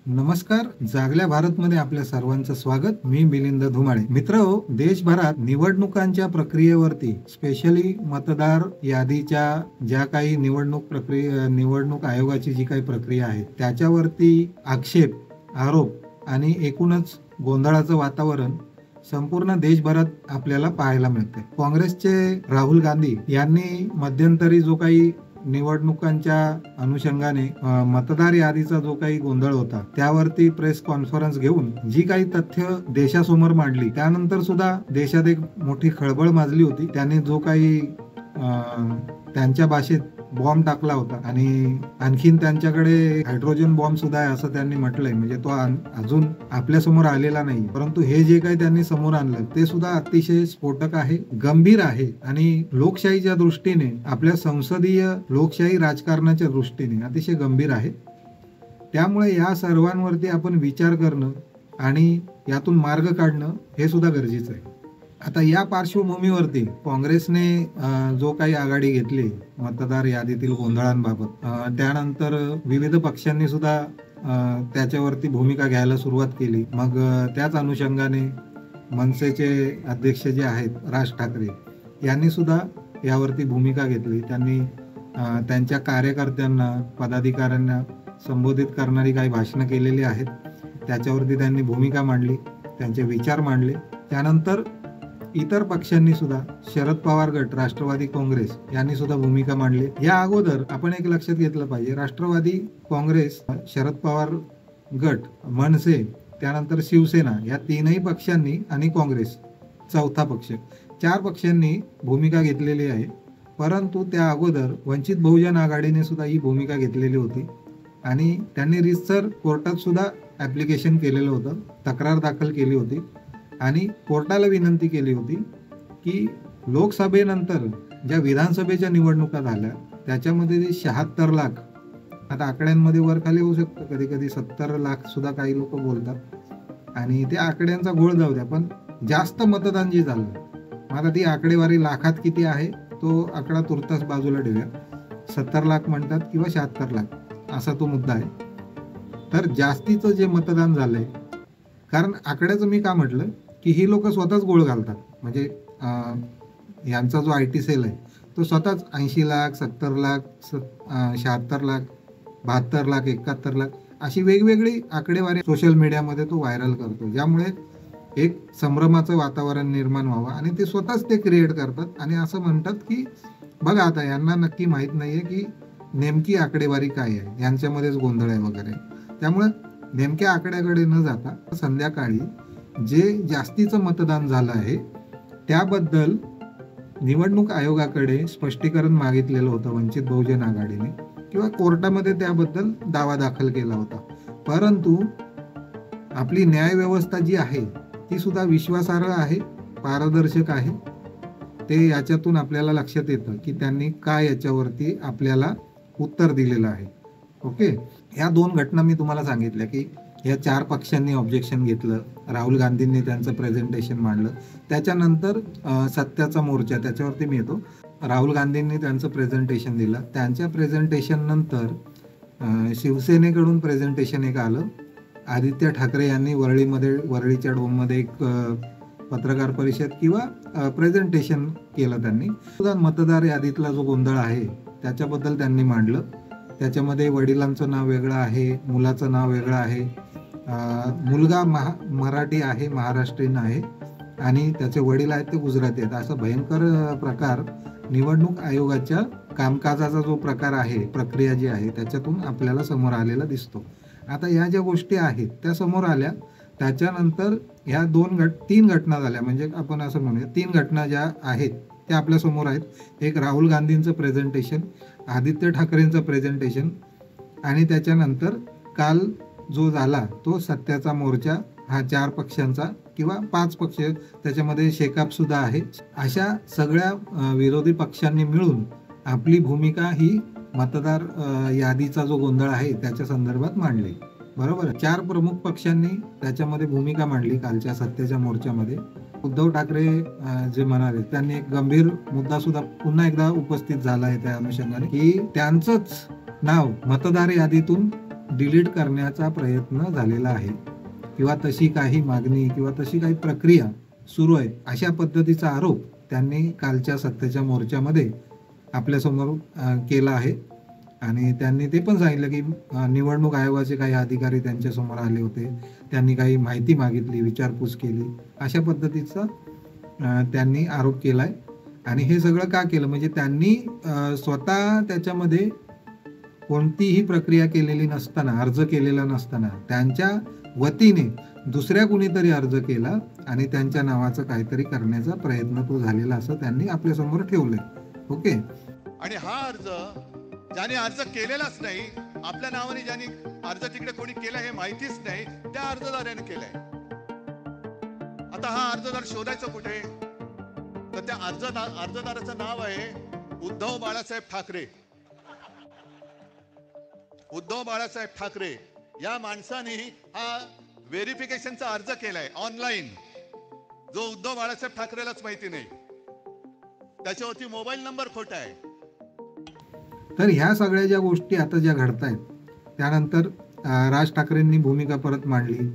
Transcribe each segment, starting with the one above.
नमस्कार. जागल्या भारतमध्ये आपल्या सर्वांचं स्वागत. मी मिलिंद धुमाळे. मित्रहो, देशभरात निवडणुकांच्या प्रक्रियेवरती, स्पेशली मतदार यादीच्या ज्या काही निवडणूक आयोगाची जी काही प्रक्रिया आहे त्याच्यावरती आक्षेप, आरोप आणि एकूणच गोंधळाचं वातावरण संपूर्ण देशभरात आपल्याला पाहायला मिळते. काँग्रेसचे राहुल गांधी यांनी मध्यंतरी जो काही निवडणुकांच्या अनुषंगाने मतदार यादीचा जो काही गोंधळ होता त्यावरती प्रेस कॉन्फरन्स घेऊन जी काही तथ्य देशासमोर मांडली, त्यानंतर सुद्धा देशात एक मोठी खळबळ माजली होती. त्यांनी जो काही त्यांच्या भाषेत बॉम्ब टाकला होता आणि आणखीन त्यांच्याकडे हायड्रोजन बॉम्ब सुद्धा आहे असं त्यांनी म्हटलंय. म्हणजे तो अजून आपल्या समोर आलेला नाही, परंतु हे जे काही त्यांनी समोर आणलं ते सुद्धा अतिशय स्फोटक आहे, गंभीर आहे आणि लोकशाहीच्या दृष्टीने, आपल्या संसदीय लोकशाही राजकारणाच्या दृष्टीने अतिशय गंभीर आहे. त्यामुळे या सर्वांवरती आपण विचार करणं आणि यातून मार्ग काढणं हे सुद्धा गरजेचं आहे. आता या पार्श्वभूमीवरती काँग्रेसने जो काही आघाडी घेतली मतदार यादीतील गोंधळांबाबत, त्यानंतर विविध पक्षांनी सुद्धा त्याच्यावरती भूमिका घ्यायला सुरुवात केली. मग त्याच अनुषंगाने मनसेचे अध्यक्ष जे आहेत राज ठाकरे यांनी सुद्धा यावरती भूमिका घेतली. त्यांनी त्यांच्या कार्यकर्त्यांना, पदाधिकाऱ्यांना संबोधित करणारी काही भाषणं केलेली आहेत. त्याच्यावरती त्यांनी भूमिका मांडली, त्यांचे विचार मांडले. त्यानंतर इतर पक्षांनी सुद्धा, शरद पवार गट, राष्ट्रवादी काँग्रेस यांनी सुद्धा भूमिका मांडली. या अगोदर आपण एक लक्षात घेतलं पाहिजे, राष्ट्रवादी काँग्रेस, शरद पवार गट, मनसे, त्यानंतर शिवसेना या तीनही पक्षांनी आणि काँग्रेस चौथा पक्ष, 4 पक्षांनी भूमिका घेतलेली आहे. परंतु त्या अगोदर वंचित बहुजन आघाडीने सुद्धा ही भूमिका घेतलेली होती आणि त्यांनी रितसर कोर्टात सुद्धा ॲप्लिकेशन केलेलं होतं, तक्रार दाखल केली होती आणि कोर्टाला विनंती केली होती की लोकसभेनंतर ज्या विधानसभेच्या निवडणुका झाल्या त्याच्यामध्ये जे 76 लाख, आता आकड्यांमध्ये वर खाली होऊ शकतं, कधी कधी 70 लाख सुद्धा काही लोक बोलतात आणि त्या आकड्यांचा घोळ जाऊ द्या, पण जास्त मतदान जे झालं, आता ती आकडेवारी लाखात किती आहे तो आकडा तुर्तास बाजूला ठेवूया, 70 लाख म्हणतात किंवा 76 लाख असा तो मुद्दा आहे. तर जास्तीचं जे मतदान झालंय, कारण आकड्याचं मी का म्हटलं की ही लोक स्वतःच गोळ घालतात. म्हणजे यांचा जो IT सेल आहे तो स्वतःच 80 लाख, 70 लाख, 76 लाख, 72 लाख, 71 लाख अशी वेगवेगळी आकडेवारी सोशल मीडियामध्ये तो व्हायरल करतो, ज्यामुळे एक संभ्रमाचं वातावरण निर्माण व्हावं आणि ते स्वतःच ते क्रिएट करतात आणि असं म्हणतात की बघा आता यांना नक्की माहीत नाहीये की नेमकी आकडेवारी काय आहे, यांच्यामध्येच गोंधळ आहे वगैरे. त्यामुळे नेमक्या आकड्याकडे न जाता संध्याकाळी जे जास्तीचं मतदान झालं आहे त्याबद्दल निवडणूक आयोगाकडे स्पष्टीकरण मागितलेलं होतं वंचित बहुजन आघाडीने, किंवा कोर्टामध्ये त्याबद्दल दावा दाखल केला होता. परंतु आपली न्यायव्यवस्था जी आहे ती सुद्धा विश्वासार्ह आहे, पारदर्शक आहे. ते याच्यातून आपल्याला लक्षात येतं की त्यांनी काय याच्यावरती आपल्याला उत्तर दिलेलं आहे. ओके, ह्या 2 घटना मी तुम्हाला सांगितल्या की या 4 पक्षांनी ऑब्जेक्शन घेतलं, राहुल गांधींनी त्यांचं प्रेझेंटेशन मांडलं, त्याच्यानंतर सत्याचा मोर्चा, त्याच्यावरती मी येतो. राहुल गांधींनी त्यांचं प्रेझेंटेशन दिलं, त्यांच्या प्रेझेंटेशन नंतर शिवसेनेकडून प्रेझेंटेशन एक आलं. आदित्य ठाकरे यांनी वरळीच्या डोममध्ये एक पत्रकार परिषद किंवा प्रेझेंटेशन केलं. त्यांनी सुद्धा मतदार यादीतला जो गोंधळ आहे त्याच्याबद्दल त्यांनी मांडलं. त्याच्यामध्ये वडिलांचं नाव वेगळं आहे, मुलाचं नाव वेगळं आहे, मुलगा मराठी आहे, महाराष्ट्रीयन आहे आणि त्याचे वडील आहेत ते गुजराती आहेत. असा भयंकर प्रकार निवडणूक आयोगाच्या कामकाजाचा जो प्रकार आहे, प्रक्रिया जी आहे त्याच्यातून आपल्याला समोर आलेला दिसतो. आता या ज्या गोष्टी आहेत त्या समोर आल्या, त्याच्यानंतर ह्या 3 घटना झाल्या, म्हणजे आपण असं म्हणूया 3 घटना ज्या आहेत त्या आपल्या समोर आहेत. एक राहुल गांधींचं प्रेझेंटेशन, आदित्य ठाकरेंचं प्रेझेंटेशन आणि त्याच्यानंतर काल जो झाला तो सत्याचा मोर्चा, हा 4 पक्षांचा किंवा 5 पक्ष, त्याच्यामध्ये शेकाप सुद्धा आहे. अशा सगळ्या विरोधी पक्षांनी मिळून आपली भूमिका ही मतदार यादीचा जो गोंधळ आहे त्याच्या संदर्भात मांडली. बरोबर, 4 प्रमुख पक्षांनी त्याच्यामध्ये भूमिका मांडली कालच्या सत्याच्या मोर्चामध्ये. उद्धव ठाकरे जे म्हणाले त्यांनी एक गंभीर मुद्दा सुद्धा पुन्हा एकदा उपस्थित झाला आहे त्या अनुषंगाने की त्यांचंच नाव मतदार यादीतून डिलीट करण्याचा प्रयत्न झालेला आहे किंवा तशी काही मागणी किंवा तशी काही प्रक्रिया सुरू आहे, अशा पद्धतीचा आरोप त्यांनी कालच्या सत्तेच्या मोर्चामध्ये आपल्यासमोर केला आहे. आणि त्यांनी ते पण सांगितलं की निवडणूक आयोगाचे काही अधिकारी त्यांच्यासमोर आले होते, त्यांनी काही माहिती मागितली, विचारपूस केली, अशा पद्धतीचा त्यांनी आरोप केला आहे. आणि हे सगळं का केलं, म्हणजे त्यांनी स्वतः त्याच्यामध्ये कोणतीही प्रक्रिया केलेली नसताना, अर्ज केलेला नसताना त्यांच्या वतीने दुसऱ्या कुणीतरी अर्ज केला आणि त्यांच्या नावाचं काहीतरी करण्याचा प्रयत्न तो झालेला असं त्यांनी आपल्यासमोर ठेवलंय. ओके. आणि हा अर्ज ज्याने अर्ज केलेलाच नाही, आपल्या नावाने ज्याने अर्ज तिकडे कोणी केला हे माहितीच नाही, त्या अर्जदाराने केलाय. आता हा अर्जदार शोधायचा कुठे, तर त्या अर्जदाराचं नाव आहे उद्धव बाळासाहेब ठाकरे. उद्धव बाळासाहेब ठाकरे या माणसाने हा व्हेरिफिकेशनचा अर्ज केलाय ऑनलाईन, जो उद्धव बाळासाहेब ठाकरेलाच माहिती नाही. त्याच्यावरती मोबाईल नंबर खोटा आहे. तर ह्या सगळ्या ज्या गोष्टी आता ज्या घडतायत, त्यानंतर राज ठाकरेंनी भूमिका परत मांडली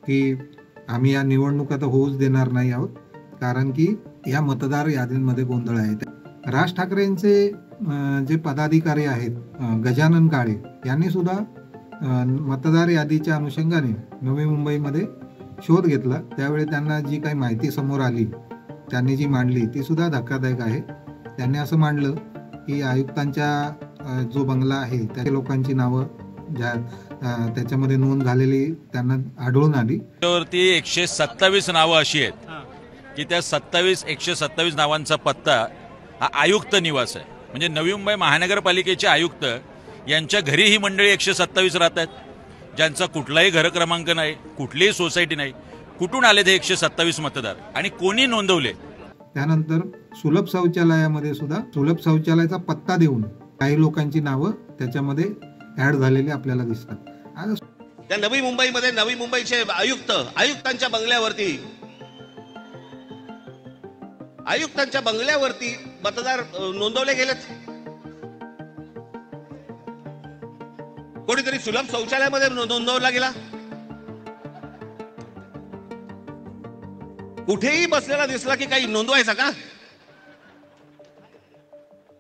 की आम्ही या निवडणूक आता होऊच देणार नाही आहोत, कारण की या मतदार यादींमध्ये गोंधळ आहे. राज ठाकरेंचे जे पदाधिकारी आहेत, गजानन काळे यांनी सुद्धा मतदार यादीच्या अनुषंगाने नवी मुंबईमध्ये शोध घेतला. त्यावेळी त्यांना जी काही माहिती समोर आली, त्यांनी जी मांडली ती सुद्धा धक्कादायक आहे. त्यांनी असं मांडलं की आयुक्तांच्या जो बंगला आहे त्या लोकांची नावं ज्या त्याच्यामध्ये नोंद झालेली त्यांना आढळून आली. त्यावरती 127 नावं अशी आहेत की त्या 127 नावांचा पत्ता हा आयुक्त निवास आहे. म्हणजे नवी मुंबई महानगरपालिकेचे आयुक्त यांच्या घरी ही मंडळी 127 राहतात, ज्यांचा कुठलाही घर क्रमांक नाही, कुठलीही सोसायटी नाही. कुठून आले ते 127 मतदार आणि कोणी नोंदवले. त्यानंतर सुलभ शौचालयामध्ये सुद्धा सुलभ शौचालयाचा पत्ता देऊन काही लोकांची नावं त्याच्यामध्ये ऍड झालेली आपल्याला दिसतात. त्या नवी मुंबईमध्ये नवी मुंबईचे आयुक्तांच्या बंगल्यावरती मतदार नोंदवले गेलेत. कोणीतरी सुलभ शौचालयामध्ये नोंदवला गेला. कुठेही बसलेला दिसला की काही नोंदवायचा का?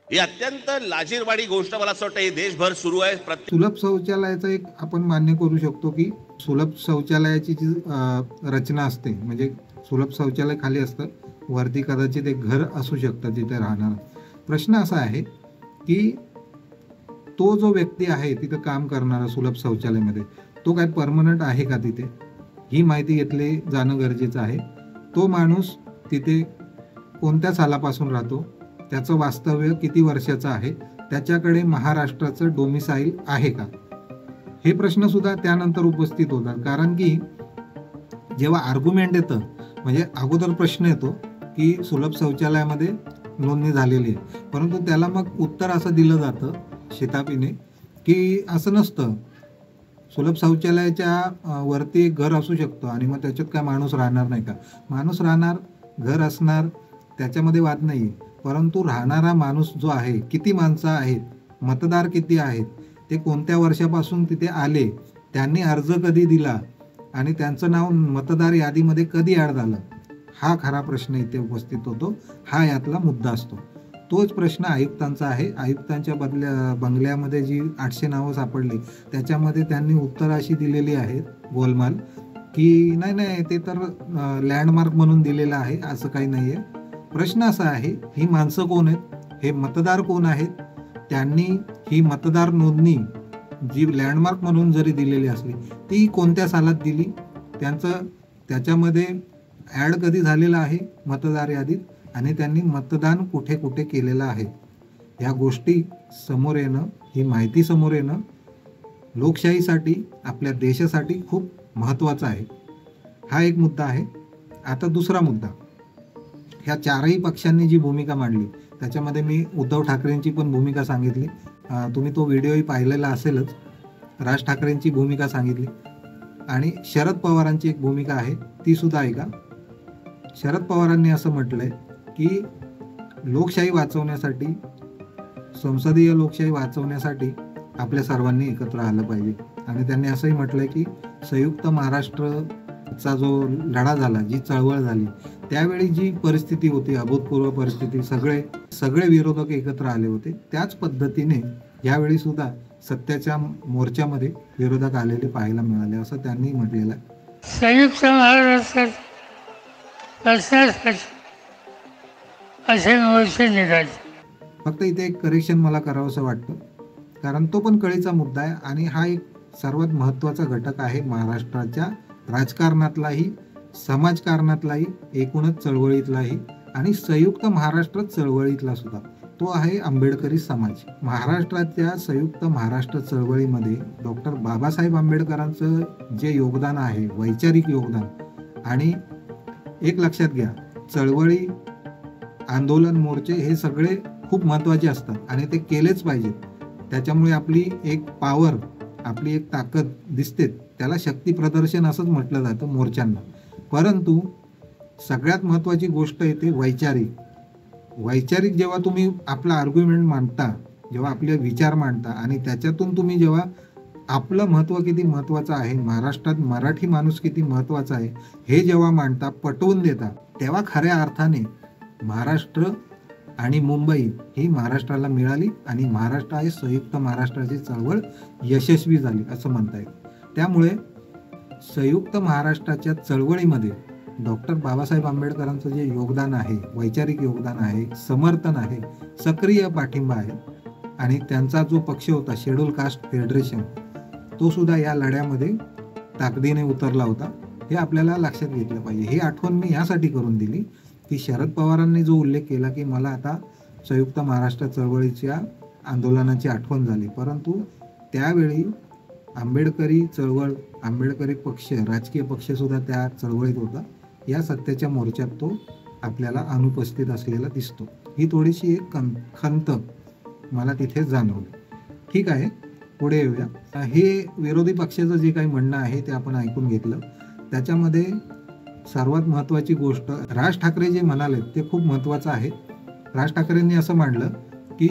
ही अत्यंत लाजिरवाणी गोष्ट मला असं वाटतं देशभर सुरू आहे. सुलभ शौचालयाचं एक आपण मान्य करू शकतो की सुलभ शौचालयाची जी रचना असते, म्हणजे सुलभ शौचालय खाली असतं, वरती कदाचित एक घर असू शकतं तिथे राहणार. प्रश्न असा आहे की तो जो व्यक्ती आहे तिथं काम करणारा सुलभ शौचालयामध्ये, तो काय परमनंट आहे का तिथे, ही माहिती घेतली जाणं गरजेचं आहे. तो माणूस तिथे कोणत्या सालापासून राहतो, त्याचं वास्तव्य किती वर्षाचं आहे, त्याच्याकडे महाराष्ट्राचं डोमिसाईल आहे का, हे प्रश्न सुद्धा त्यानंतर उपस्थित होतात. कारण की जेव्हा आर्ग्युमेंट येतं, म्हणजे अगोदर प्रश्न येतो की सुलभ शौचालयामध्ये नोंदणी झालेली आहे, परंतु त्याला मग उत्तर असं दिलं जातं शिताफीने की असं नसतं. सुलभ शौचालयाच्या वरती एक घर असू शकतं आणि मग त्याच्यात काय माणूस राहणार नाही का? माणूस राहणार, घर असणार, त्याच्यामध्ये वाद नाही. परंतु राहणारा माणूस जो आहे, किती माणसं आहेत, मतदार किती आहेत, ते कोणत्या वर्षापासून तिथे आले, त्यांनी अर्ज कधी दिला आणि त्यांचं नाव मतदार यादीमध्ये कधी ॲड झालं, हा खरा प्रश्न इथे उपस्थित होतो. हा यातला मुद्दा असतो. तोच प्रश्न आयुक्तांचा आहे. आयुक्तांच्या बंगल्यामध्ये जी 800 नावं सापडली, त्याच्यामध्ये त्यांनी उत्तर अशी दिलेली आहेत गोलमाल की नाही ते तर लँडमार्क म्हणून दिलेलं आहे, असं काही नाही आहे. प्रश्न असा आहे, ही माणसं कोण आहेत, हे मतदार कोण आहेत, त्यांनी ही मतदार नोंदणी जी लँडमार्क म्हणून जरी दिलेली असली, ती कोणत्या सालात दिली, त्याच्यामध्ये ॲड कधी झालेला आहे मतदार यादीत, आणि त्यांनी मतदान कुठे कुठे केलेलं आहे, ह्या गोष्टी समोर येणं, ही माहिती समोर येणं लोकशाहीसाठी, आपल्या देशासाठी खूप महत्त्वाचं आहे. हा एक मुद्दा आहे. आता दुसरा मुद्दा, ह्या चारही पक्षांनी जी भूमिका मांडली त्याच्यामध्ये मी उद्धव ठाकरेंची पण भूमिका सांगितली. तुम्ही तो व्हिडिओही पाहिलेला असेलच. राज ठाकरेंची भूमिका सांगितली आणि शरद पवारांची एक भूमिका आहे, ती सुद्धा ऐका. शरद पवारांनी असं म्हटलंय की लोकशाही वाचवण्यासाठी, संसदीय लोकशाही वाचवण्यासाठी आपल्या सर्वांनी एकत्र आलं पाहिजे. आणि त्यांनी असंही म्हटलंय की संयुक्त महाराष्ट्रचा जो लढा झाला, जी चळवळ झाली, त्यावेळी जी परिस्थिती होती, अभूतपूर्व परिस्थिती, सगळे विरोधक एकत्र आले होते, त्याच पद्धतीने यावेळी सुद्धा सत्याच्या मोर्चामध्ये विरोधक आलेले पाहायला मिळाले, असं त्यांनी म्हटलेलं आहे. संयुक्त महाराष्ट्रात असण्यासाठी असे मोर्चे निघाले. फक्त इथे एक करेक्शन मला करावंसं वाटतं, कारण तो पण कळीचा मुद्दा आहे आणि हा एक सर्वात महत्त्वाचा घटक आहे महाराष्ट्राच्या राजकारणातलाही, समाजकारणातलाही, एकूणच चळवळीतलाही आणि संयुक्त महाराष्ट्र चळवळीतला सुद्धा. तो आहे आंबेडकरी समाज. महाराष्ट्राच्या संयुक्त महाराष्ट्र चळवळीमध्ये डॉक्टर बाबासाहेब आंबेडकरांचं जे योगदान आहे, वैचारिक योगदान, आणि एक लक्षात घ्या, चळवळी, आंदोलन, मोर्चे हे सगळे खूप महत्त्वाचे असतात आणि ते केलेच पाहिजेत. त्याच्यामुळे आपली एक पॉवर, आपली एक ताकद दिसते. त्याला शक्ती प्रदर्शन असंच म्हटलं जातं मोर्चांना. परंतु सगळ्यात महत्त्वाची गोष्ट येते वैचारिक जेव्हा तुम्ही आपला आर्ग्युमेंट मांडता, जेव्हा आपले विचार मांडता आणि त्याच्यातून तुम्ही जेव्हा आपलं महत्त्व किती महत्त्वाचं आहे, महाराष्ट्रात मराठी माणूस किती महत्त्वाचा आहे, हे जेव्हा मांडता, पटवून देता, तेव्हा खऱ्या अर्थाने महाराष्ट्र आणि मुंबई ही महाराष्ट्राला मिळाली आणि महाराष्ट्र हे संयुक्त महाराष्ट्राची चळवळ यशस्वी झाली असं म्हणता येईल. त्यामुळे संयुक्त महाराष्ट्राच्या चळवळीमध्ये डॉक्टर बाबासाहेब आंबेडकरांचं जे योगदान आहे, वैचारिक योगदान आहे, समर्थन आहे, सक्रिय पाठिंबा आहे आणि त्यांचा जो पक्ष होता शेड्यूल कास्ट फेडरेशन, तो सुद्धा या लढ्यामध्ये ताकदीने उतरला होता. हे आपल्याला लक्षात घेतलं पाहिजे. ही आठवण मी यासाठी करून दिली की शरद पवारांनी जो उल्लेख केला की मला आता संयुक्त महाराष्ट्र चळवळीच्या आंदोलनाची आठवण झाली, परंतु त्यावेळी आंबेडकरी चळवळ, आंबेडकरी पक्ष, राजकीय पक्षसुद्धा त्या चळवळीत होता. या सत्याच्या मोर्चात तो आपल्याला अनुपस्थित असलेला दिसतो. ही थोडीशी एक खंत मला तिथे जाणवली. ठीक आहे, पुढे येऊया. हे विरोधी पक्षाचं जे काही म्हणणं आहे ते आपण ऐकून घेतलं. त्याच्यामध्ये सर्वात महत्त्वाची गोष्ट राज ठाकरे जे म्हणाले ते खूप महत्त्वाचं आहे. राज ठाकरेंनी असं मांडलं की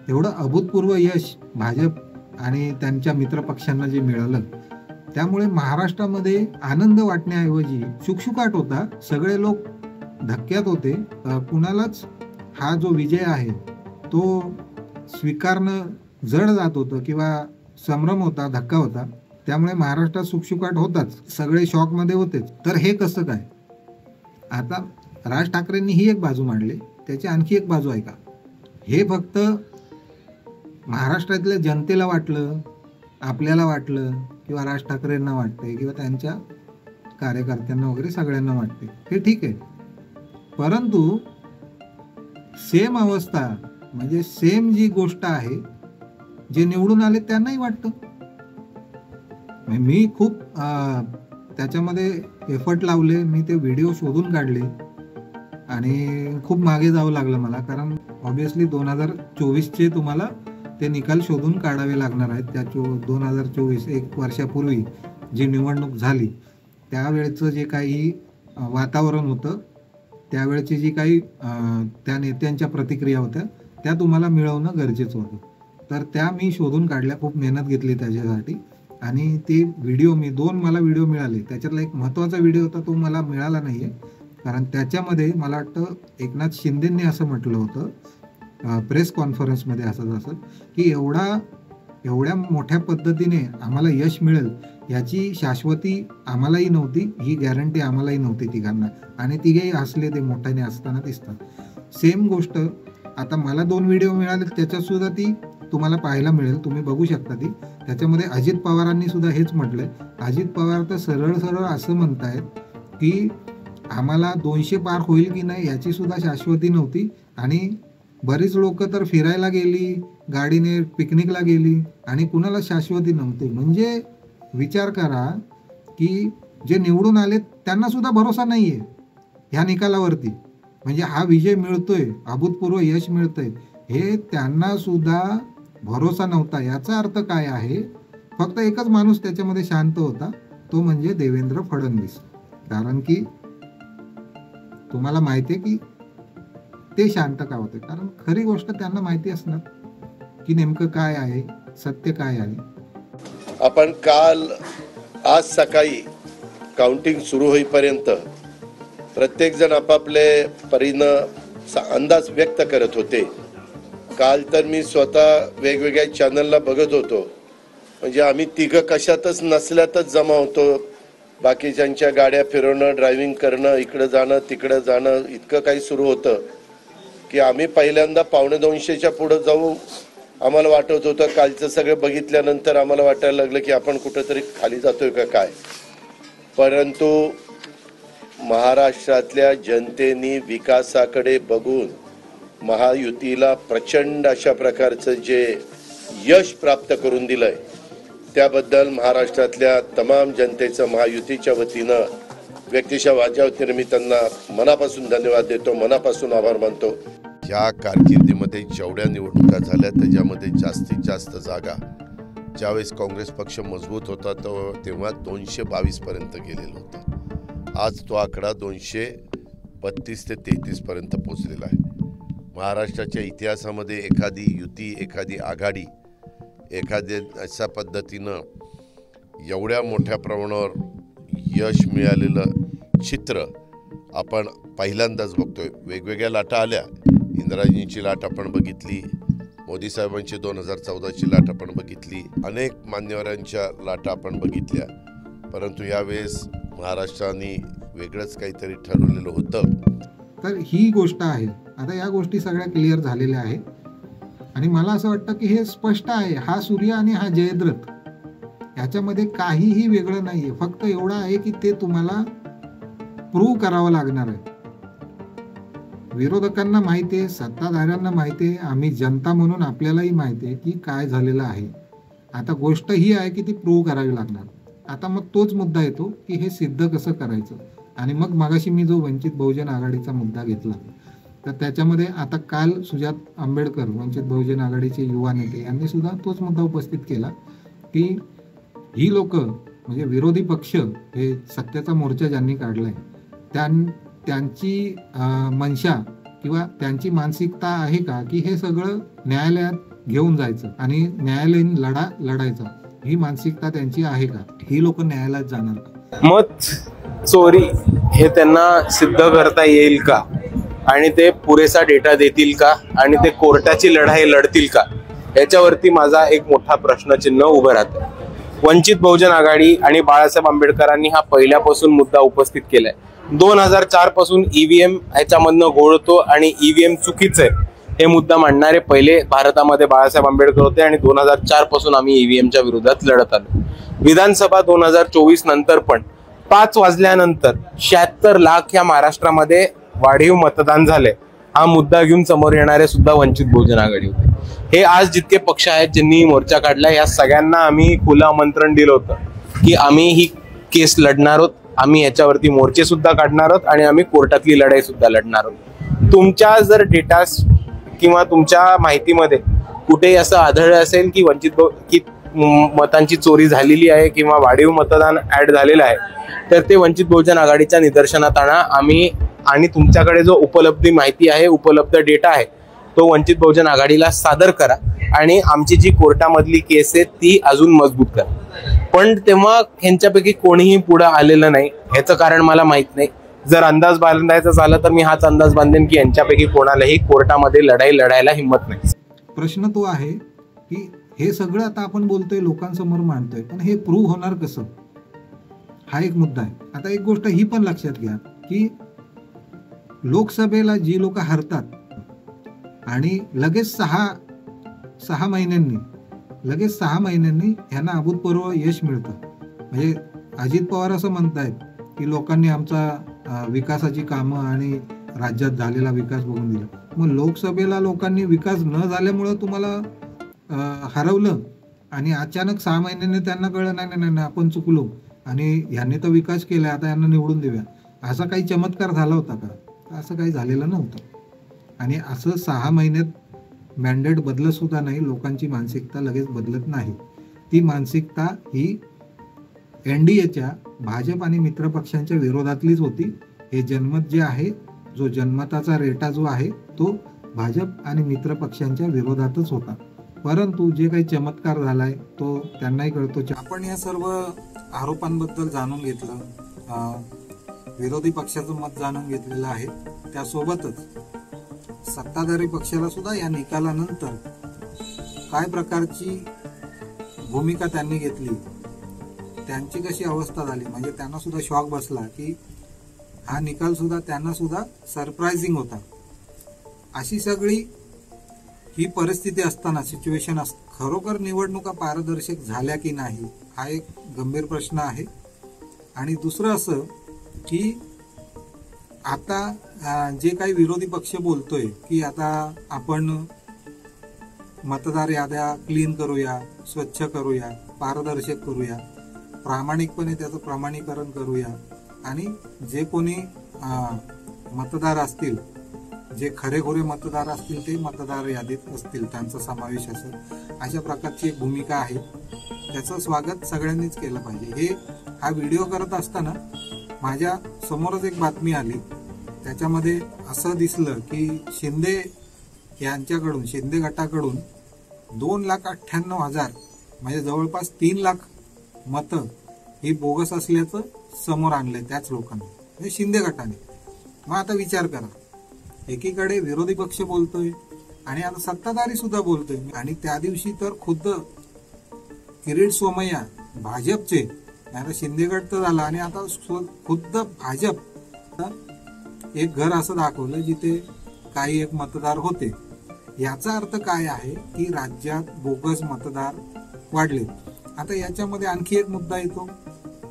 एवढं अभूतपूर्व यश भाजप आणि त्यांच्या मित्रपक्षांना जे मिळालं, त्यामुळे महाराष्ट्रामध्ये आनंद वाटण्याऐवजी शुकशुकाट होता. सगळे लोक धक्क्यात होते. कुणालाच हा जो विजय आहे तो स्वीकारणं जड जात होतं किंवा संभ्रम होता, धक्का होता. त्यामुळे महाराष्ट्रात शुकशुकाट होताच, सगळे शॉकमध्ये होतेच. तर हे कसं काय? आता राज ठाकरेंनी ही एक बाजू मांडली, त्याची आणखी एक बाजू ऐका. हे फक्त महाराष्ट्रातल्या जनतेला वाटलं, आपल्याला वाटलं किंवा राज ठाकरेंना वाटतंय किंवा त्यांच्या कार्यकर्त्यांना वगैरे सगळ्यांना वाटते, हे ठीक आहे. परंतु सेम अवस्था, म्हणजे सेम जी गोष्ट आहे, जे निवडून आले त्यांनाही वाटतं. मी खूप त्याच्यामध्ये एफर्ट लावले, मी ते व्हिडिओ शोधून काढले आणि खूप मागे जावं लागलं मला, कारण ऑब्विसली 2024चे तुम्हाला ते निकाल शोधून काढावे लागणार आहेत. त्या 2024 एक वर्षापूर्वी जी निवडणूक झाली त्यावेळेचं जे काही वातावरण होतं, त्यावेळेची जी काही त्या नेत्यांच्या प्रतिक्रिया होत्या, त्या तुम्हाला मिळवणं गरजेचं होतं. तर त्या मी शोधून काढल्या, खूप मेहनत घेतली त्याच्यासाठी. आणि ते व्हिडिओ मला व्हिडिओ मिळाले. त्याच्यातला एक महत्त्वाचा व्हिडिओ होता, तो मला मिळाला नाही आहे, कारण त्याच्यामध्ये मला वाटतं एकनाथ शिंदेंनी असं म्हटलं होतं प्रेस कॉन्फरन्समध्ये असं की एवढ्या मोठ्या पद्धतीने आम्हाला यश मिळेल याची शाश्वती आम्हालाही नव्हती, ही गॅरंटी आम्हालाही नव्हती तिघांना. आणि तिघेही हसले, ते मोठ्याने असताना दिसतात. सेम गोष्ट आता मला 2 व्हिडिओ मिळाले, त्याच्यातसुद्धा ती तुम्हाला पाहायला मिळेल, तुम्ही बघू शकता ती. त्याच्यामध्ये अजित पवारांनी सुद्धा हेच म्हटलंय. अजित पवार तर सरळ असं म्हणतायत की आम्हाला 200 पार होईल की नाही याची सुद्धा शाश्वती नव्हती. आणि बरीच लोक तर फिरायला गेली, गाडीने पिकनिकला गेली आणि कुणाला शाश्वती नव्हती. म्हणजे विचार करा की जे निवडून आले त्यांना सुद्धा भरोसा नाहीये ह्या निकालावरती. म्हणजे हा विजय मिळतोय, अभूतपूर्व यश मिळतंय, हे त्यांना सुद्धा भरोसा नव्हता. याचा अर्थ काय आहे? फक्त एकच माणूस त्याच्यामध्ये शांत होता, तो म्हणजे देवेंद्र फडणवीस. कारण की तुम्हाला माहिती आहे की ते शांत का होते, कारण खरी गोष्ट त्यांना माहिती असणार की नेमकं काय आहे, सत्य काय आहे. आपण आज सकाळी काउंटिंग सुरू होईपर्यंत प्रत्येक जण आपापले परीनं अंदाज व्यक्त करत होते. काल तर मी स्वतः वेगवेगळ्या चॅनलला बघत होतो, म्हणजे आम्ही तिघं कशातच नसल्यातच जमा होतो. बाकीच्यांच्या गाड्या फिरवणं, ड्रायव्हिंग करणं, इकडं जाणं तिकडं जाणं, इतकं काही सुरू होतं की आम्ही पहिल्यांदा 1:45च्या पुढं जाऊ आम्हाला वाटत होतं. कालचं सगळं बघितल्यानंतर आम्हाला वाटायला लागलं की आपण कुठंतरी खाली जातोय का काय. परंतु महाराष्ट्रातल्या जनतेने विकासाकडे बघून महायुतीला प्रचंड अशा प्रकारचं जे यश प्राप्त करून दिलंय त्याबद्दल महाराष्ट्रातल्या तमाम जनतेचं महायुतीच्या वतीनं व्यक्तिशः माझ्या वतीनं मी त्यांना मनापासून धन्यवाद देतो, मनापासून आभार मानतो. या कारकिर्दीमध्ये जेवढ्या निवडणुका झाल्या त्याच्यामध्ये जास्तीत जास्त जागा ज्यावेळेस काँग्रेस पक्ष मजबूत होता तेव्हा 222 पर्यंत गेलेला होता. आज तो आकडा 232 ते 33 पर्यंत पोहोचलेला आहे. महाराष्ट्राच्या इतिहासामध्ये एखादी युती, एखादी आघाडी, एखाद्या अशा पद्धतीनं एवढ्या मोठ्या प्रमाणावर यश मिळालेलं चित्र आपण पहिल्यांदाच बघतोय. वेगवेगळ्या लाटा आल्या. इंदिराजींची लाट आपण बघितली, मोदी साहेबांची 2014ची लाट आपण बघितली, अनेक मान्यवरांच्या लाटा आपण बघितल्या. परंतु यावेळेस महाराष्ट्राने वेगळंच काहीतरी ठरवलेलं होतं. तर ही गोष्ट आहे. आता या गोष्टी सगळ्या क्लिअर झालेल्या आहेत आणि मला असं वाटतं की हे स्पष्ट आहे. हा सूर्य आणि हा जयद्रथ याच्यामध्ये काहीही वेगळं नाहीये. फक्त एवढं आहे की ते तुम्हाला प्रूव्ह करावं लागणार आहे. विरोधकांना माहिती आहे, सत्ताधाऱ्यांना माहिती आहे, आम्ही जनता म्हणून आपल्यालाही माहिती आहे की काय झालेलं आहे. आता गोष्ट ही आहे की ती प्रूव्ह करावी लागणार. आता मग तोच मुद्दा येतो की हे सिद्ध कसं करायचं. आणि मग मागाशी मी जो वंचित बहुजन आघाडीचा मुद्दा घेतला तर त्याच्यामध्ये आता काल सुजात आंबेडकर वंचित बहुजन आघाडीचे युवा नेते यांनी सुद्धा तोच मुद्दा उपस्थित केला की ही लोक म्हणजे विरोधी पक्ष हे सत्तेचा मोर्चा ज्यांनी काढलाय त्यांची मनशा किंवा त्यांची मानसिकता आहे का की हे सगळं न्यायालयात घेऊन जायचं आणि न्यायालयीन लढा लढायचा. ही मानसिकता त्यांची आहे का? ही लोक न्यायालयात जाणार का? मत चोरी हे त्यांना सिद्ध करता येईल का आणि ते पुरेसा डेटा देतील का आणि ते कोर्टाची लढाई लढतील का याच्यावरती माझा एक मोठा प्रश्नचिन्ह उभं राहतं. वंचित बहुजन आघाडी आणि बाळासाहेब आंबेडकरांनी हा पहिल्यापासून मुद्दा उपस्थित केलाय. 2004 पासून ईव्हीएम ह्याच्यामधनं घोळतो आणि ईव्हीएम चुकीचं आहे हे मुद्दा मांडणारे पहिले भारतामध्ये बाळासाहेब आंबेडकर होते आणि 2004 पासून आम्ही ईव्हीएमच्या विरोधात लढत आलो. विधानसभा 2024 नंतर पण 5 वाजल्यानंतर 76 लाख या महाराष्ट्रामध्ये वाढीव मतदान झाले हा मुद्दा घेऊन समोर येणारे सुद्धा वंचित बहुजन आघाडी होते. हे आज जितके पक्ष आहेत ज्यांनी मोर्चा काढला या सगळ्यांना आम्ही खुलं आमंत्रण दिलं होतं की आम्ही ही केस लढणार आहोत, आम्ही याच्यावरती मोर्चे सुद्धा काढणार आहोत आणि आम्ही कोर्टातली लढाई सुद्धा लढणार आहोत. तुमच्या जर डेटा किंवा तुमच्या माहितीमध्ये कुठेही असं आढळलं असेल की की मतांची चोरी झालेली आहे किंवा वाढीव मतदान ऍड झालेलं आहे तर ते वंचित बहुजन आघाडीच्या निदर्शनात आणा. आम्ही आणि तुमच्याकडे जो उपलब्ध माहिती आहे, उपलब्ध डेटा आहे तो वंचित बहुजन आघाडीला सादर करा आणि आमची जी कोर्टामधली केस आहे ती अजून मजबूत करा. पण तेव्हा ह्यांच्यापैकी कोणीही पुढे आलेलं नाही. ह्याचं कारण मला माहित नाही. जर अंदाज बांधायचा झाला तर मी हाच अंदाज बांधेन की यांच्यापैकी कोणालाही कोर्टामध्ये लढाई लढायला हिंमत नाही. प्रश्न तो आहे की हे सगळं आता आपण बोलतोय, लोकांसमोर मांडतोय, पण हे प्रूव्ह होणार कसं हा एक मुद्दा आहे. आता एक गोष्ट ही पण लक्षात घ्या की लोकसभेला जी लोक हरतात आणि लगेच सहा महिन्यांनी ह्यांना अभूतपूर्व यश मिळतं. म्हणजे अजित पवार असं म्हणतायत की लोकांनी आमचा विकासाची कामं आणि राज्यात झालेला विकास बघून दिला. मग लोकसभेला लोकांनी विकास न झाल्यामुळं तुम्हाला हरवलं आणि अचानक 6 महिन्यांनी त्यांना कळलं नाही आपण चुकलो आणि ह्यांनी तर विकास केला, आता यांना निवडून देऊया. असा काही चमत्कार झाला होता का? असं काही झालेलं नव्हतं. आणि असं 6 महिन्यात मॅन्डेट बदलत सुद्धा नाही. लोकांची मानसिकता लगेच बदलत नाही. ती मानसिकता ही NDAच्या भाजप आणि मित्रपक्षांच्या विरोधातलीच होती. हे जनमत जे आहे, जो जनमताचा रेटा जो आहे तो भाजप आणि मित्रपक्षांच्या विरोधातच होता. परंतु जे काही चमत्कार झालाय तो त्यांनाही कळतो. आपण या सर्व आरोपांबद्दल जाणून घेतलं, विरोधी पक्षाचं मत जाणून घेतलेलं आहे. त्यासोबतच सत्ताधारी पक्षाला सुद्धा या निकालानंतर काय प्रकारची भूमिका त्यांनी घेतली, त्यांची कशी अवस्था झाली, म्हणजे त्यांना सुद्धा शॉक बसला की हा निकाल सुद्धा त्यांना सुद्धा सरप्राइझिंग होता. अशी सगळी ही परिस्थिती असताना सिच्युएशन खरोखर निवडणुका पारदर्शक झाल्या की नाही हा एक गंभीर प्रश्न आहे. आणि दुसरं असं की आता जे काही विरोधी पक्ष बोलतोय की आता आपण मतदार याद्या क्लीन करूया, स्वच्छ करूया, पारदर्शक करूया, प्रामाणिकपणे त्याचं प्रमाणीकरण करूया आणि जे कोणी मतदार असतील, जे खरेखुरे मतदार असतील ते मतदार यादीत असतील, त्यांचा समावेश असेल, अशा प्रकारची एक भूमिका आहे. त्याचं स्वागत सगळ्यांनीच केलं पाहिजे. हा व्हिडिओ करत असताना माझ्या समोरच एक बातमी आली, त्याच्यामध्ये असं दिसलं की शिंदे यांच्याकडून, शिंदे गटाकडून 2,98,000 म्हणजे जवळपास 3 लाख मतं ही बोगस असल्याचं समोर आणलंय त्याच लोकांनी, म्हणजे शिंदे गटाने. मग आता विचार करा, एकीकडे विरोधी पक्ष बोलतोय आणि आता सत्ताधारी सुद्धा बोलतोय. आणि त्या दिवशी तर खुद्द किरीट सोमय्या भाजपचे, आता शिंदे गट तर झाला आणि आता खुद्द भाजप एक घर असं दाखवलं जिथे काही एक मतदार होते. याचा अर्थ काय आहे की राज्यात बोगस मतदार वाढलेत. आता याच्यामध्ये आणखी एक मुद्दा येतो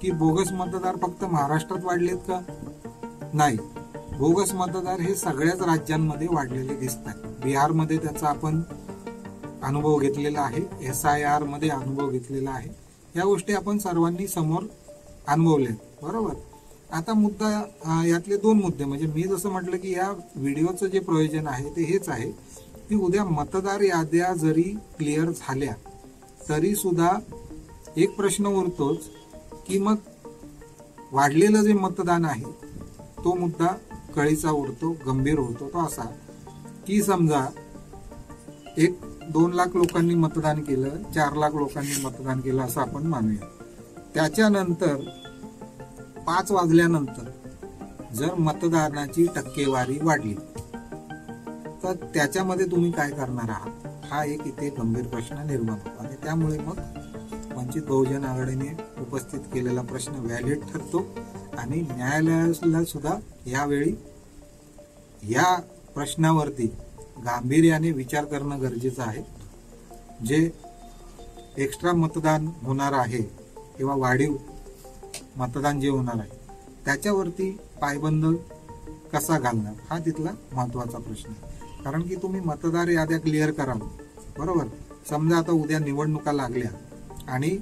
की बोगस मतदार फक्त महाराष्ट्रात वाढलेत का? नाही, बोगस मतदार हे सगळ्याच राज्यांमध्ये वाढलेले दिसतात. बिहारमध्ये त्याचा आपण अनुभव घेतलेला आहे, SIR मध्ये अनुभव घेतलेला आहे. या गोष्टी आपण सर्वांनी समोर अनुभवल्या, बरोबर. आता मुद्दा यातले 2 मुद्दे, म्हणजे मी जसं म्हटलं की या व्हिडिओचं जे प्रयोजन आहे ते हेच आहे की उद्या मतदार याद्या जरी क्लिअर झाल्या तरी सुद्धा एक प्रश्न उरतोच की मग वाढलेलं जे मतदान आहे तो मुद्दा कळीचा उरतो, गंभीर होतो. तो असा की समजा 1-2 लाख लोकांनी मतदान केलं, 4 लाख लोकांनी मतदान केलं असं आपण मानूया. त्याच्यानंतर 5 वाजल्यानंतर जर मतदानाची टक्केवारी वाढली तर त्याच्यामध्ये तुम्ही काय करणार आहात, हा एक इथे गंभीर प्रश्न निर्माण होतो. आणि त्यामुळे मग वंचित बहुजन आघाडीने उपस्थित केलेला प्रश्न व्हॅलिड ठरतो आणि न्यायालयाला सुद्धा यावेळी या प्रश्नावरती गांभीर्याने विचार करणं गरजेचं आहे. जे एक्स्ट्रा मतदान होणार आहे किंवा वाढीव मतदान जे होणार आहे त्याच्यावरती पायबंद कसा घालणार हा तिथला महत्वाचा प्रश्न आहे. कारण की तुम्ही मतदार याद्या क्लिअर कराल, बरोबर. समजा आता उद्या निवडणुका लागल्या आणि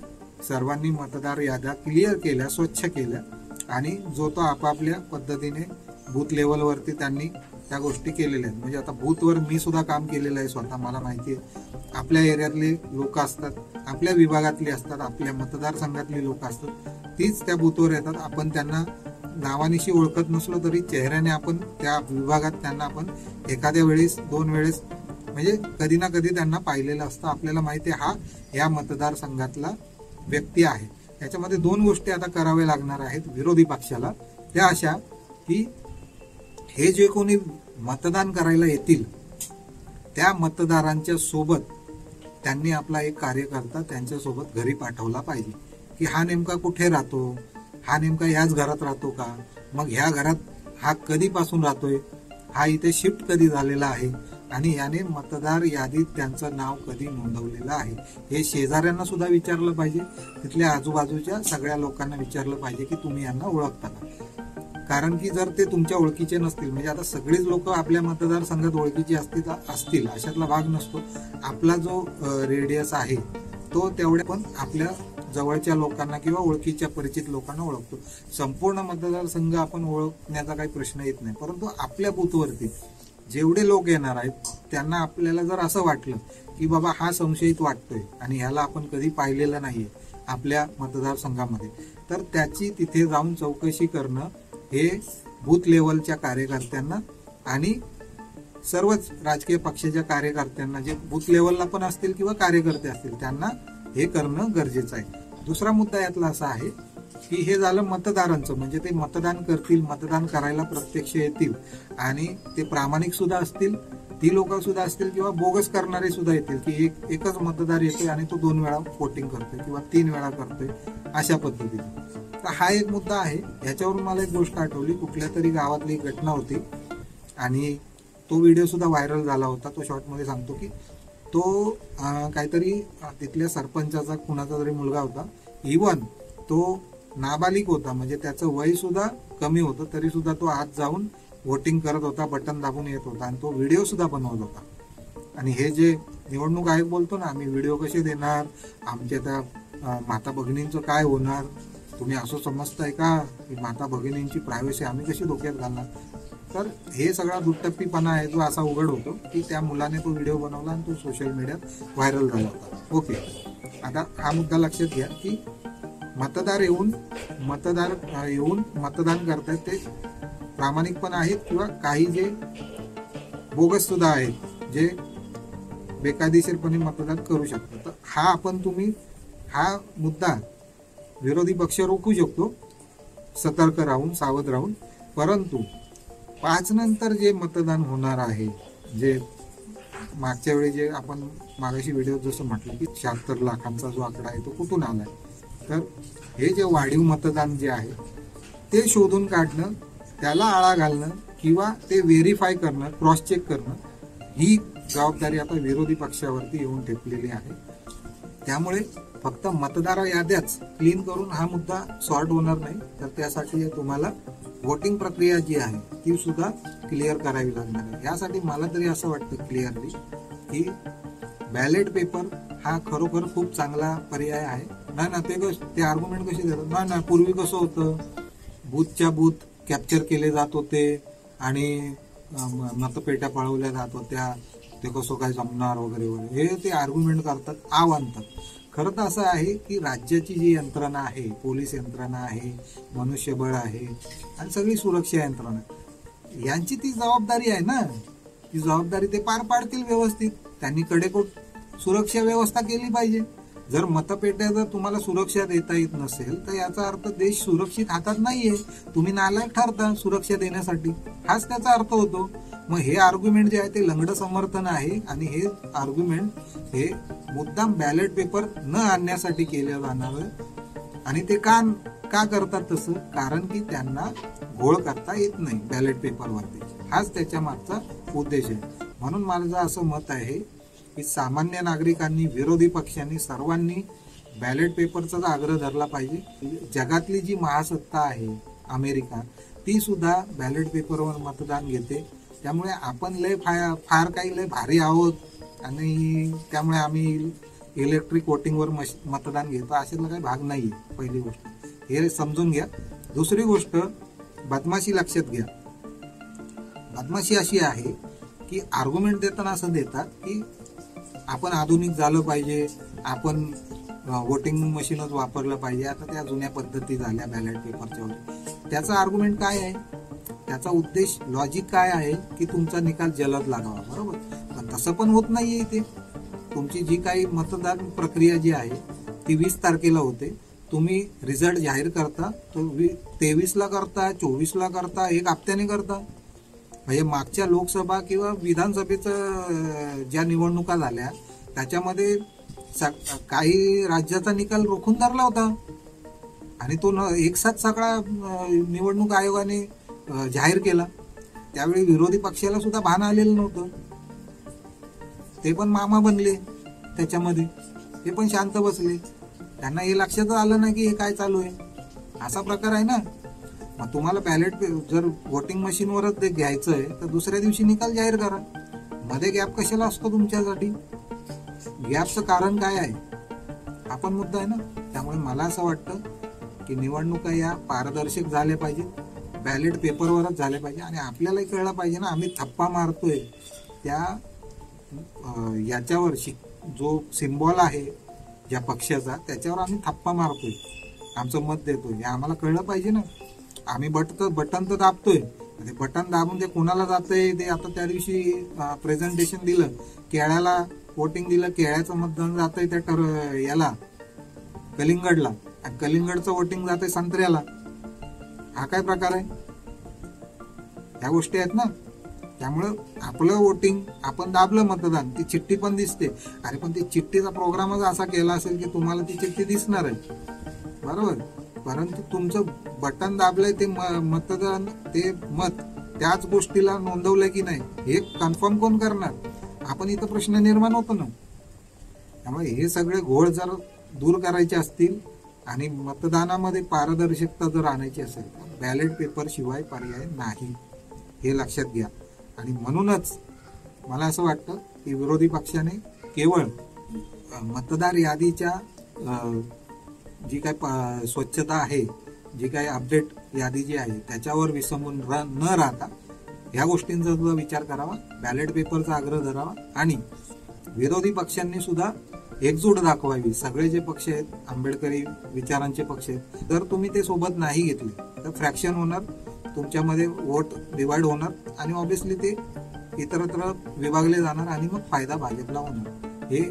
सर्वांनी मतदार याद्या क्लिअर केल्या, स्वच्छ केल्या आणि जो तो आपापल्या पद्धतीने बूथ लेवलवरती त्यांनी त्या गोष्टी केलेल्या आहेत. म्हणजे आता बूथवर मी सुद्धा काम केलेलं आहे स्वतः, मला माहिती आहे. आपल्या एरियातले लोक असतात, आपल्या विभागातली असतात, आपल्या मतदारसंघातली लोक असतात, तीच त्या बूथवर येतात. आपण त्यांना नावानिशी ओळखत नसलो तरी चेहऱ्याने आपण त्या विभागात त्यांना आपण एखाद्या वेळेस 2 वेळेस म्हणजे कधी ना कधी त्यांना पाहिलेलं असतं. आपल्याला माहिती आहे हा या मतदारसंघातला व्यक्ती आहे. याच्यामध्ये 2 गोष्टी आता कराव्या लागणार आहेत विरोधी पक्षाला. त्या अशा की हे जे कोणी मतदान करायला येतील त्या मतदारांच्या सोबत त्यांनी आपला एक कार्यकर्ता त्यांच्यासोबत घरी पाठवला पाहिजे की हा नेमका कुठे राहतो, हा नेमका याच घरात राहतो का, मग ह्या घरात हा कधीपासून राहतोय, हा इथे शिफ्ट कधी झालेला आहे आणि याने मतदार यादीत त्यांचं नाव कधी नोंदवलेलं आहे हे शेजाऱ्यांना सुद्धा विचारलं पाहिजे. तिथल्या आजूबाजूच्या सगळ्या लोकांना विचारलं पाहिजे की तुम्ही यांना ओळखता का. कारण की जर ते तुमच्या ओळखीचे नसतील, म्हणजे आता सगळेच लोक आपल्या मतदारसंघात ओळखीचे असतील अशातला भाग नसतो. आपला जो रेडियस आहे तो तेवढ्या पण आपल्या जवळच्या लोकांना किंवा ओळखीच्या परिचित लोकांना ओळखतो. संपूर्ण मतदारसंघ आपण ओळखण्याचा काही प्रश्न येत नाही, परंतु आपल्या बूथवरती जेवढे लोक येणार आहेत त्यांना आपल्याला जर असं वाटलं की बाबा हा संशयित वाटतोय आणि ह्याला आपण कधी पाहिलेलं नाहीये आपल्या मतदारसंघामध्ये, तर त्याची तिथे जाऊन चौकशी करणं हे बूथ लेवलच्या कार्यकर्त्यांना आणि सर्वच राजकीय पक्षाच्या कार्यकर्त्यांना, जे बूथ लेवलला पण असतील किंवा कार्यकर्ते असतील, त्यांना हे करणं गरजेचं आहे. दुसरा मुद्दा यातला असा आहे की हे झालं मतदारांचं, म्हणजे ते मतदान करतील, मतदान करायला प्रत्यक्ष येतील आणि ते प्रामाणिक सुद्धा असतील, ती लोक सुद्धा असतील किंवा बोगस करणारे सुद्धा येतील की एकच मतदार येतोय आणि तो 2 वेळा वोटिंग करतोय किंवा 3 वेळा करतोय अशा पद्धतीने. तर हा एक मुद्दा आहे. ह्याच्यावरून मला एक गोष्ट आठवली. कुठल्या तरी गावातली घटना होती आणि तो व्हिडिओ सुद्धा व्हायरल झाला होता. तो शॉर्टमध्ये सांगतो की तो काहीतरी तिथल्या सरपंचाचा कुणाचा तरी मुलगा होता. इव्हन तो नाबालिक होता, म्हणजे त्याचं वय सुद्धा कमी होतं, तरी सुद्धा तो आत जाऊन वोटिंग करत होता, बटन दाबून येत होता आणि तो व्हिडिओ सुद्धा बनवत होता. आणि हे जे निवडणूक आयोग बोलतो ना, आम्ही व्हिडिओ कसे देणार, आमच्या त्या माता भगिनींचं काय होणार, तुम्ही असं समजताय का की माता भगिनींची प्रायव्हसी आम्ही कशी धोक्यात घालणार. तर हे सगळा दुट्टप्पीपणा आहे जो असा उघड होतो की त्या मुलाने तो व्हिडिओ बनवला आणि तो सोशल मीडियात व्हायरल झाला होता. ओके, आता हा मुद्दा लक्षात घ्या की मतदार येऊन मतदान करतात ते प्रामाणिक पण आहेत किंवा काही जे बोगस सुद्धा आहेत, जे बेकायदेशीरपणे मतदान करू शकतात. तर हा मुद्दा विरोधी पक्ष रोखू शकतो सतर्क राहून, सावध राहून. परंतु 5 नंतर जे मतदान होणार आहे, जे मागच्या वेळी जे आपण मागाशी व्हिडिओ जसं म्हटलं की 76 लाखांचा जो आकडा आहे तो कुठून आलाय, तर हे जे वाढीव मतदान जे आहे ते शोधून काढणं, त्याला आळा घालणं किंवा ते व्हेरीफाय करणं, क्रॉस चेक करणं, ही जबाबदारी आता विरोधी पक्षावरती येऊन ठेपलेली आहे. त्यामुळे फक्त मतदार याद्याच क्लीन करून हा मुद्दा सॉर्ट होणार नाही, तर त्यासाठी तुम्हाला वोटिंग प्रक्रिया जी आहे ती सुद्धा क्लिअर करावी लागणार आहे. यासाठी मला तरी असं वाटतं क्लिअरली की बॅलेट पेपर हा खरोखर खूप चांगला पर्याय आहे. नाही ते आर्ग्युमेंट कसे देतात, नाही पूर्वी कसं होतं, बूथच्या बूथ कॅप्चर केले जात होते आणि मतपेट्या पळवल्या जात होत्या, ते कसं काय जमणार वगैरे वगैरे, हे ते आर्ग्युमेंट करतात, आणतात. खरं तर असं आहे की राज्याची जी यंत्रणा आहे, पोलीस यंत्रणा आहे, मनुष्यबळ आहे आणि सगळी सुरक्षा यंत्रणा, यांची ती जबाबदारी आहे ना, ती जबाबदारी ते पार पाडतील व्यवस्थित. त्यांनी कडेकोट सुरक्षा व्यवस्था केली पाहिजे. जर मतपेट्या जर तुम्हाला सुरक्षा देता येत नसेल तर याचा अर्थ देश सुरक्षित हातात नाहीये, तुम्ही नालायक ठरता सुरक्षा देण्यासाठी, हाच त्याचा अर्थ होतो. मग हे आर्ग्युमेंट जे आहे ते लंगड समर्थन आहे आणि हे आर्ग्युमेंट हे मुद्दाम बॅलेट पेपर न आणण्यासाठी केलं जाणार. आणि ते का करतात तसं, कारण की त्यांना घोळ करता येत नाही बॅलेट पेपरवरती, हाच त्याच्या मागचा उद्देश आहे. म्हणून माझं असं मत आहे की सामान्य नागरिकांनी, विरोधी पक्षांनी, सर्वांनी बॅलेट पेपरचा आग्रह धरला पाहिजे. जगातली जी महासत्ता आहे अमेरिका, ती सुद्धा बॅलेट पेपरवर मतदान घेते. त्यामुळे आपण फार काही लय भारी आहोत आणि त्यामुळे आम्ही इलेक्ट्रिक वोटिंगवर मतदान घेतो अशातला काही भाग नाहीये. पहिली गोष्ट हे समजून घ्या. दुसरी गोष्ट, बदमाशी लक्षात घ्या. बदमाशी अशी आहे की आर्ग्युमेंट देताना असं देतात की आपण आधुनिक झालं पाहिजे, आपण वोटिंग मशीनच वापरलं पाहिजे, आता त्या जुन्या पद्धती झाल्या बॅलेट पेपरच्या वर. त्याचा आर्ग्युमेंट काय आहे, त्याचा उद्देश, लॉजिक काय आहे की तुमचा निकाल जलद लागावा, बरोबर. पण तसं पण होत नाहीये इथे. तुमची जी काही मतदान प्रक्रिया जी आहे ती 20 तारखेला होते. तुम्ही रिझल्ट जाहीर करता तो 23ला करता, 24ला करता, 1 हप्त्याने करता. म्हणजे मागच्या लोकसभा किंवा विधानसभेचं ज्या निवडणुका झाल्या त्याच्यामध्ये काही राज्याचा निकाल रोखून धरला होता आणि तो एक साथ सगळा निवडणूक आयोगाने जाहीर केला. त्यावेळी विरोधी पक्षाला सुद्धा भान आलेलं नव्हतं, ते पण मामा बनले त्याच्यामध्ये, ते पण शांत बसले. त्यांना हे लक्षात आलं नाही की हे काय चालू आहे, असा प्रकार आहे ना. मग तुम्हाला बॅलेट जर वोटिंग मशीनवरच ते घ्यायचं आहे तर दुसऱ्या दिवशी निकाल जाहीर करा. मध्ये गॅप कशाला असतो तुमच्यासाठी, गॅपचं कारण काय आहे हा पण मुद्दा आहे ना. त्यामुळे मला असं वाटतं की निवडणुका या पारदर्शक झाल्या पाहिजेत, बॅलेट पेपरवरच झाल्या पाहिजे. आणि आपल्यालाही कळलं पाहिजे ना, आम्ही थप्पा मारतोय त्या याच्यावर, जो सिम्बॉल आहे ज्या पक्षाचा त्याच्यावर आम्ही थप्पा मारतोय, आमचं मत देतोय, हे आम्हाला कळलं पाहिजे ना. आम्ही बटन तर दाबतोय ते बटन दाबून ते कोणाला जातंय ते आता त्या दिवशी प्रेझेंटेशन दिलं, केळ्याला वोटिंग दिलं, केळ्याचं मतदान जातंय त्या याला कलिंगडला, आणि कलिंगडचं वोटिंग जातंय संत्र्याला. हा काय प्रकार आहे? ह्या गोष्टी आहेत ना. त्यामुळं आपलं वोटिंग आपण दाबलं मतदान, ती चिठ्ठी पण दिसते. अरे पण ती चिठ्ठीचा प्रोग्रामच असा केला असेल की तुम्हाला ती चिठ्ठी दिसणार आहे, बरोबर. परंतु तुमचं बटन दाबलंय ते मतदान, ते मत त्याच गोष्टीला नोंदवलंय की नाही हे कन्फर्म कोण करणार? आपण इथं प्रश्न निर्माण होतो ना. त्यामुळे हे सगळे घोळ जर दूर करायचे असतील आणि मतदानामध्ये पारदर्शकता जर आणायची असेल तर बॅलेट पेपर शिवाय पर्याय नाही, हे लक्षात घ्या. आणि म्हणूनच मला असं वाटतं की विरोधी पक्षाने केवळ मतदार यादीच्या जी काय स्वच्छता आहे, जी काय अपडेट यादी जी आहे त्याच्यावर विसंबून न राहता ह्या गोष्टींचा सुद्धा विचार करावा, बॅलेट पेपरचा आग्रह धरावा. आणि विरोधी पक्षांनी सुद्धा एकजूट दाखवावी. सगळे जे पक्ष आहेत, आंबेडकरी विचारांचे पक्ष आहेत, जर तुम्ही ते सोबत नाही घेतले तर फ्रॅक्शन होणार, तुमच्यामध्ये वोट डिवाइड होणार आणि ऑब्व्हियसली ते इतरत्र विभागले जाणार आणि मग फायदा भाजपला होणार. हे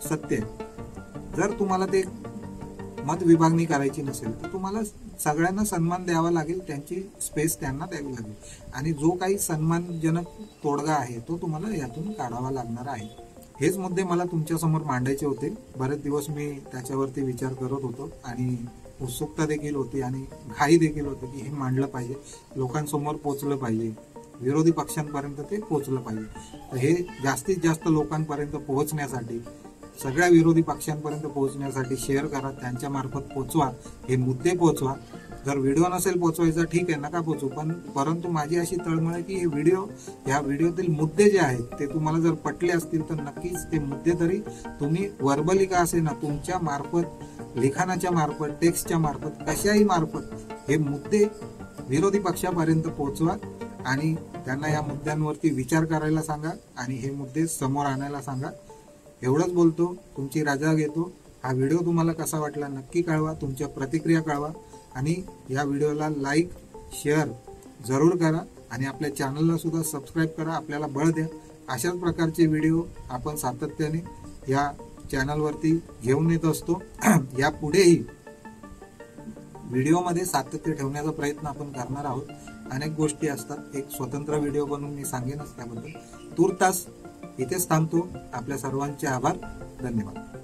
सत्य आहे. जर तुम्हाला ते मत विभागणी करायची नसेल तर तुम्हाला सगळ्यांना सन्मान द्यावा लागेल, त्यांची स्पेस त्यांना द्यावी लागेल. आणि जो काही सन्मानजनक तोडगा आहे तो तुम्हाला यातून काढावा लागणार आहे. हेच मुद्दे मला तुमच्या समोर मांडायचे होते. बरेच दिवस मी त्याच्यावरती विचार करत होतो आणि उत्सुकता देखील होती आणि घाई देखील होती की हे मांडलं पाहिजे, लोकांसमोर पोचलं पाहिजे, विरोधी पक्षांपर्यंत ते पोचलं पाहिजे. तर हे जास्तीत जास्त लोकांपर्यंत पोहोचण्यासाठी, सगळ्या विरोधी पक्षांपर्यंत पोहोचण्यासाठी शेअर करा, त्यांच्या मार्फत पोचवा, हे मुद्दे पोचवा. जर व्हिडिओ नसेल पोचवायचा ठीक आहे, नका पोचवू, परंतु माझी अशी तळमळ आहे की हे या व्हिडिओतील मुद्दे जे आहेत ते तुम्हाला जर पटले असतील तर नक्कीच ते मुद्दे तरी तुम्ही वर्बली का असे ना तुमच्या मार्फत, लिखाणाच्या मार्फत, टेक्स्टच्या मार्फत, कशाही मार्फत हे मुद्दे विरोधी पक्षापर्यंत पोहोचवा आणि त्यांना या मुद्द्यांवरती विचार करायला सांगा आणि हे मुद्दे समोर आणायला सांगा. एवढंच बोलतो, तुमची रजा घेतो. हा व्हिडिओ तुम्हाला कसा वाटला नक्की कळवा, तुमच्या प्रतिक्रिया कळवा आणि या व्हिडिओला लाईक, शेअर जरूर करा आणि आपल्या चॅनलला सुद्धा सबस्क्राईब करा, आपल्याला बळ द्या. अशाच प्रकारचे व्हिडिओ आपण सातत्याने या चॅनलवरती घेऊन येत असतो. यापुढेही व्हिडिओमध्ये सातत्य ठेवण्याचा प्रयत्न आपण करणार आहोत. अनेक गोष्टी असतात, एक स्वतंत्र व्हिडिओ बनवून मी सांगेनच त्याबद्दल. तूर्तास इथेच थांबतो. आपल्या सर्वांचे आभार, धन्यवाद.